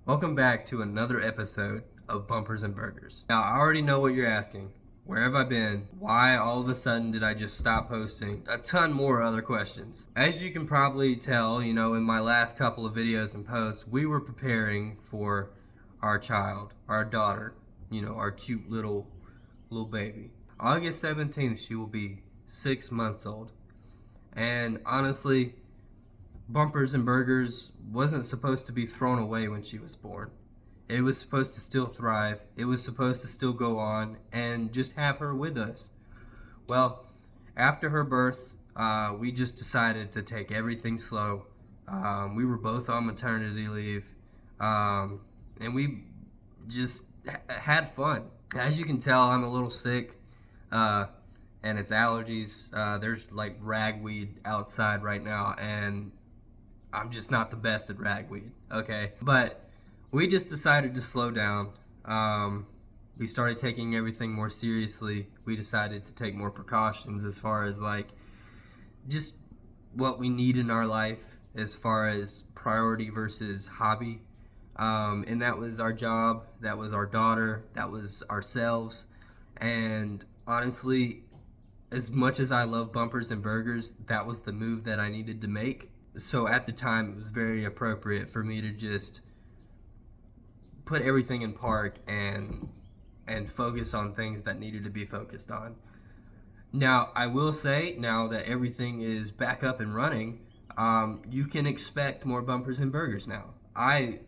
Welcome back to another episode of Bumpers and Burgers. Now, I already know what you're asking. Where have I been? Why all of a sudden did I just stop posting? A ton more other questions. As you can probably tell, in my last couple of videos and posts, we were preparing for our child, our daughter, our cute little baby. August 17th, she will be 6 months old. And honestly, Bumpers and Burgers wasn't supposed to be thrown away when she was born. It was supposed to still thrive. It was supposed to still go on and just have her with us. Well, after her birth, we just decided to take everything slow. We were both on maternity leave, and we just had fun. As you can tell, I'm a little sick, and it's allergies. There's like ragweed outside right now, and I'm just not the best at ragweed, okay? But we just decided to slow down. We started taking everything more seriously. We decided to take more precautions as far as like just what we need in our life as far as priority versus hobby. And that was our job, that was our daughter, that was ourselves. And honestly, as much as I love Bumpers and Burgers, that was the move that I needed to make. So at the time, it was very appropriate for me to just put everything in park and focus on things that needed to be focused on. Now, I will say, now that everything is back up and running, you can expect more Bumpers and Burgers now. I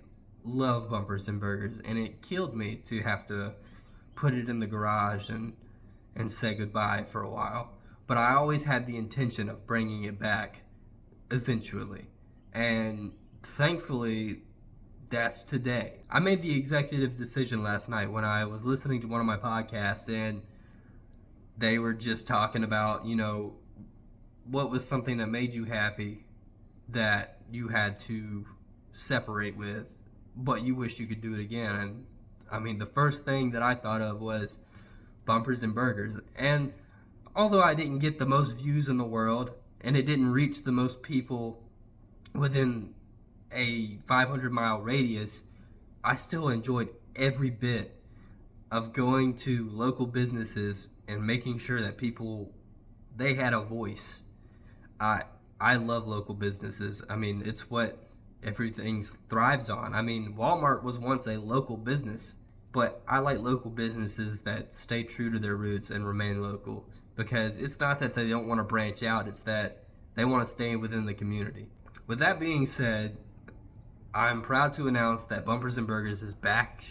love Bumpers and Burgers, and it killed me to have to put it in the garage and say goodbye for a while. But I always had the intention of bringing it back eventually. And thankfully, that's today. I made the executive decision last night when I was listening to one of my podcasts, and they were just talking about, what was something that made you happy that you had to separate with, but you wish you could do it again. And I mean, the first thing that I thought of was Bumpers and Burgers. And although I didn't get the most views in the world, and it didn't reach the most people within a 500-mile radius, I still enjoyed every bit of going to local businesses and making sure that people, they had a voice. I love local businesses. I mean, it's what everything thrives on. I mean, Walmart was once a local business, but I like local businesses that stay true to their roots and remain local, because it's not that they don't want to branch out, it's that they want to stay within the community. With that being said, I'm proud to announce that Bumpers and Burgers is back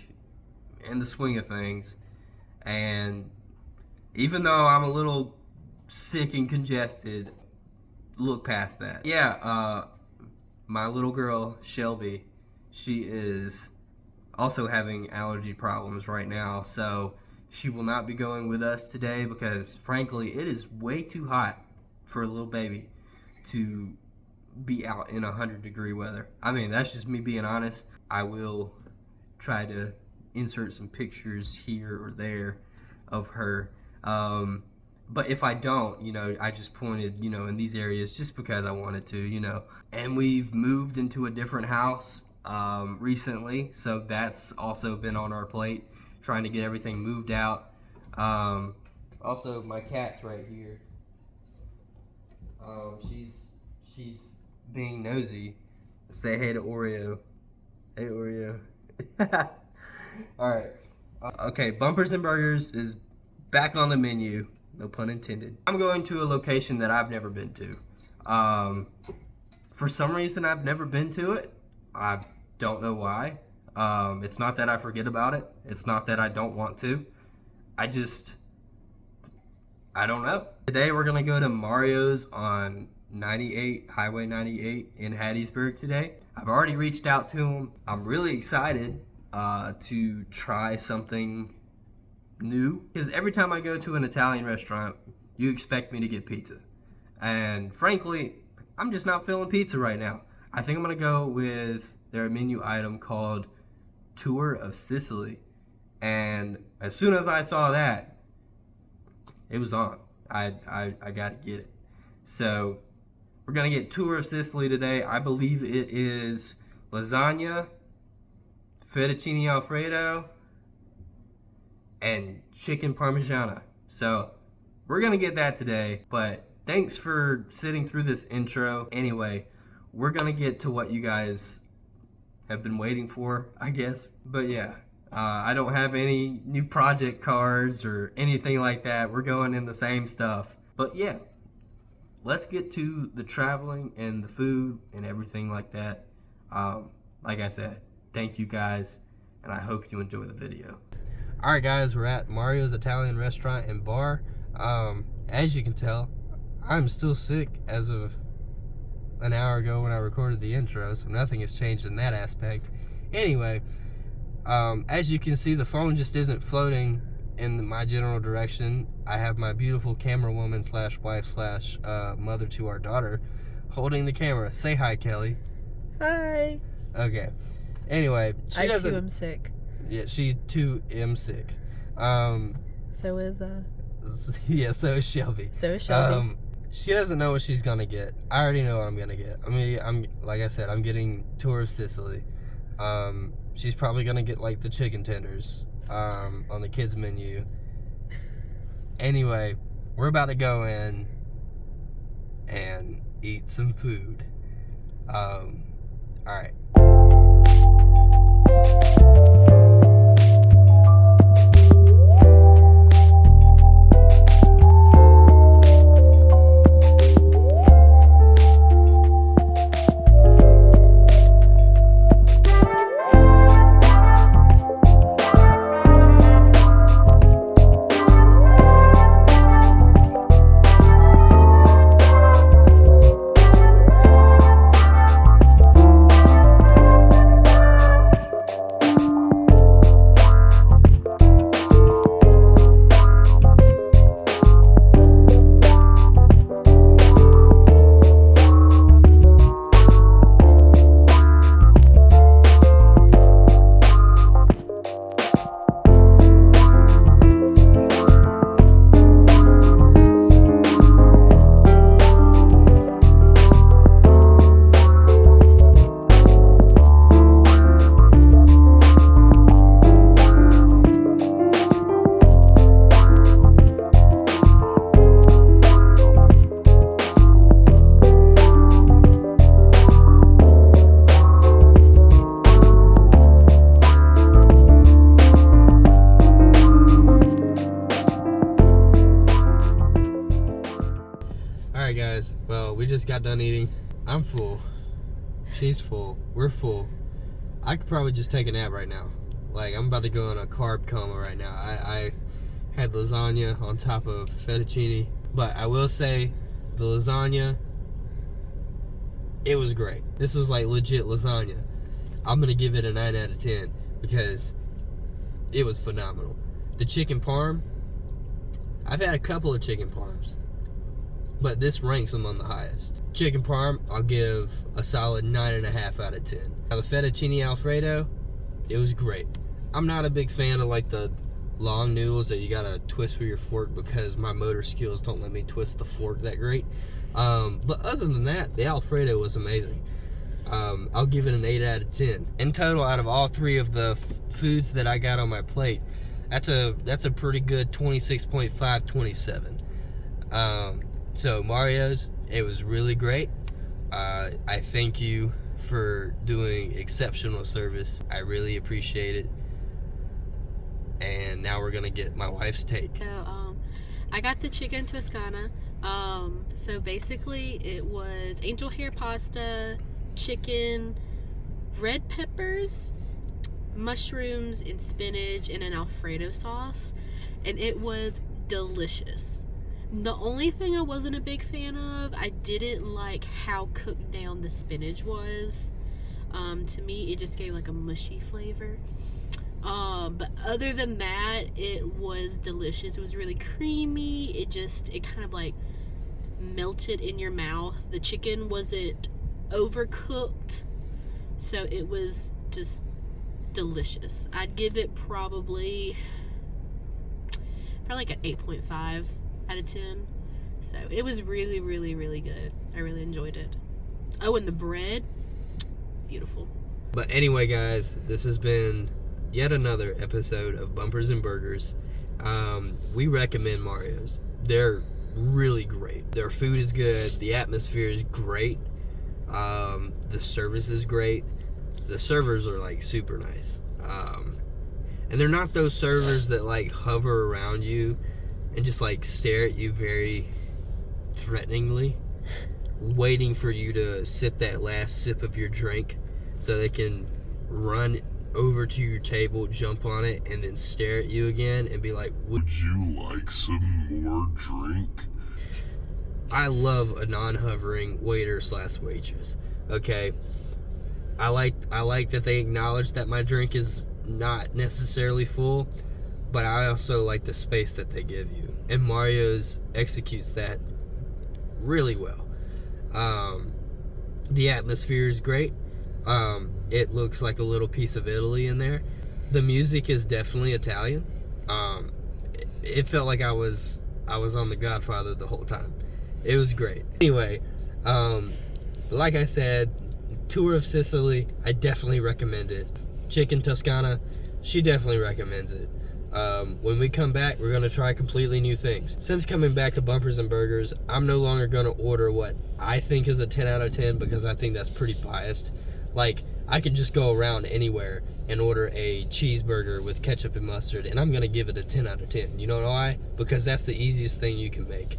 in the swing of things. And even though I'm a little sick and congested, look past that. Yeah, my little girl, Shelby, she is also having allergy problems right now. So she will not be going with us today because, frankly, it is way too hot for a little baby to be out in 100-degree weather. I mean, that's just me being honest. I will try to insert some pictures here or there of her. But if I don't, I just pointed, in these areas just because I wanted to. And we've moved into a different house recently, so that's also been on our plate, trying to get everything moved out. Also, my cat's right here. She's being nosy. Say hey to Oreo. Hey, Oreo. Alright. Okay, Bumpers and Burgers is back on the menu. No pun intended. I'm going to a location that I've never been to. For some reason, I've never been to it. I don't know why. It's not that I forget about it. It's not that I don't want to. I don't know. Today we're gonna go to Mario's on Highway 98 in Hattiesburg today. I've already reached out to him. I'm really excited to try something new, because every time I go to an Italian restaurant, you expect me to get pizza. And frankly, I'm just not feeling pizza right now. I think I'm gonna go with their menu item called Tour of Sicily. And as soon as I saw that, it was on. I gotta get it. So we're gonna get Tour of Sicily today. I believe it is lasagna, fettuccine alfredo, and chicken parmigiana. So we're gonna get that today, but thanks for sitting through this intro. Anyway, we're gonna get to what you guys have been waiting for, I guess. But yeah, I don't have any new project cards or anything like that. We're going in the same stuff. But yeah, let's get to the traveling and the food and everything like that. Like I said, thank you guys, and I hope you enjoy the video. Alright guys, we're at Mario's Italian Restaurant and Bar. As you can tell, I'm still sick as of an hour ago when I recorded the intro, so nothing has changed in that aspect. Anyway, as you can see, the phone just isn't floating in my general direction. I have my beautiful camera woman slash wife slash mother to our daughter holding the camera. Say hi, Kelly. Hi. Okay. Anyway, I too am sick. Yeah, she too am sick. So is yeah, so is Shelby. So is Shelby. She doesn't know what she's gonna get. I already know what I'm gonna get. I mean, I'm like I said, I'm getting Tour of Sicily. She's probably gonna get like the chicken tenders on the kids menu. Anyway, we're about to go in and eat some food. All right. Alright guys, well, we just got done eating. I'm full. She's full. We're full. I could probably just take a nap right now. Like, I'm about to go in a carb coma right now. I had lasagna on top of fettuccine. But I will say, the lasagna, it was great. This was like legit lasagna. I'm going to give it a 9 out of 10 because it was phenomenal. The chicken parm, I've had a couple of chicken parms, but this ranks among the highest. Chicken parm, I'll give a solid 9.5 out of 10. Now the fettuccine alfredo, it was great. I'm not a big fan of like the long noodles that you gotta twist with your fork because my motor skills don't let me twist the fork that great. But other than that, the alfredo was amazing. I'll give it an 8 out of 10. In total, out of all three of the foods that I got on my plate, that's a pretty good 26.5, 27. So Mario's, it was really great. I thank you for doing exceptional service. I really appreciate it. And now we're gonna get my wife's take. So, I got the chicken Toscana. So basically it was angel hair pasta, chicken, red peppers, mushrooms, and spinach, and an Alfredo sauce. And it was delicious. The only thing I wasn't a big fan of, I didn't like how cooked down the spinach was. To me, it just gave like a mushy flavor. But other than that, it was delicious. It was really creamy. It kind of like melted in your mouth. The chicken wasn't overcooked, so it was just delicious. I'd give it probably like an 8.5 out of 10. So it was really, really, really good. I really enjoyed it. Oh, and the bread, beautiful. But anyway, guys, this has been yet another episode of Bumpers and Burgers. We recommend Mario's. They're really great. Their food is good. The atmosphere is great. The service is great. The servers are like super nice. And they're not those servers that like hover around you and just like stare at you very threateningly, waiting for you to sip that last sip of your drink so they can run over to your table, jump on it, and then stare at you again and be like, would you like some more drink? I love a non-hovering waiter / waitress. Okay, I like that they acknowledge that my drink is not necessarily full, but I also like the space that they give you, and Mario's executes that really well. The atmosphere is great. It looks like a little piece of Italy in there. The music is definitely Italian. It felt like I was on The Godfather the whole time. It was great. Anyway, like I said, Tour of Sicily, I definitely recommend it. Chicken Toscana, she definitely recommends it. When we come back, we're going to try completely new things. Since coming back to Bumpers and Burgers, I'm no longer going to order what I think is a 10 out of 10 because I think that's pretty biased. Like, I could just go around anywhere and order a cheeseburger with ketchup and mustard, and I'm going to give it a 10 out of 10. You know why? Because that's the easiest thing you can make.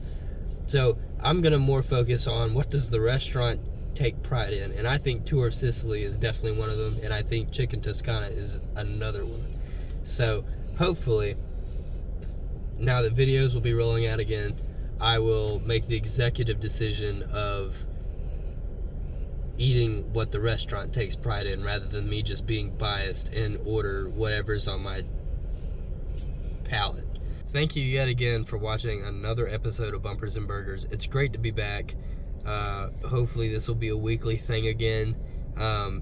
So, I'm going to more focus on what does the restaurant take pride in, and I think Tour of Sicily is definitely one of them, and I think Chicken Toscana is another one. So, hopefully, now that videos will be rolling out again, I will make the executive decision of eating what the restaurant takes pride in rather than me just being biased and order whatever's on my palate. Thank you yet again for watching another episode of Bumpers and Burgers. It's great to be back. Hopefully this will be a weekly thing again.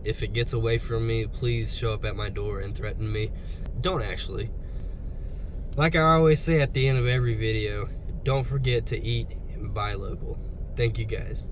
If it gets away from me, please show up at my door and threaten me. Don't actually. Like I always say at the end of every video, don't forget to eat and buy local. Thank you guys.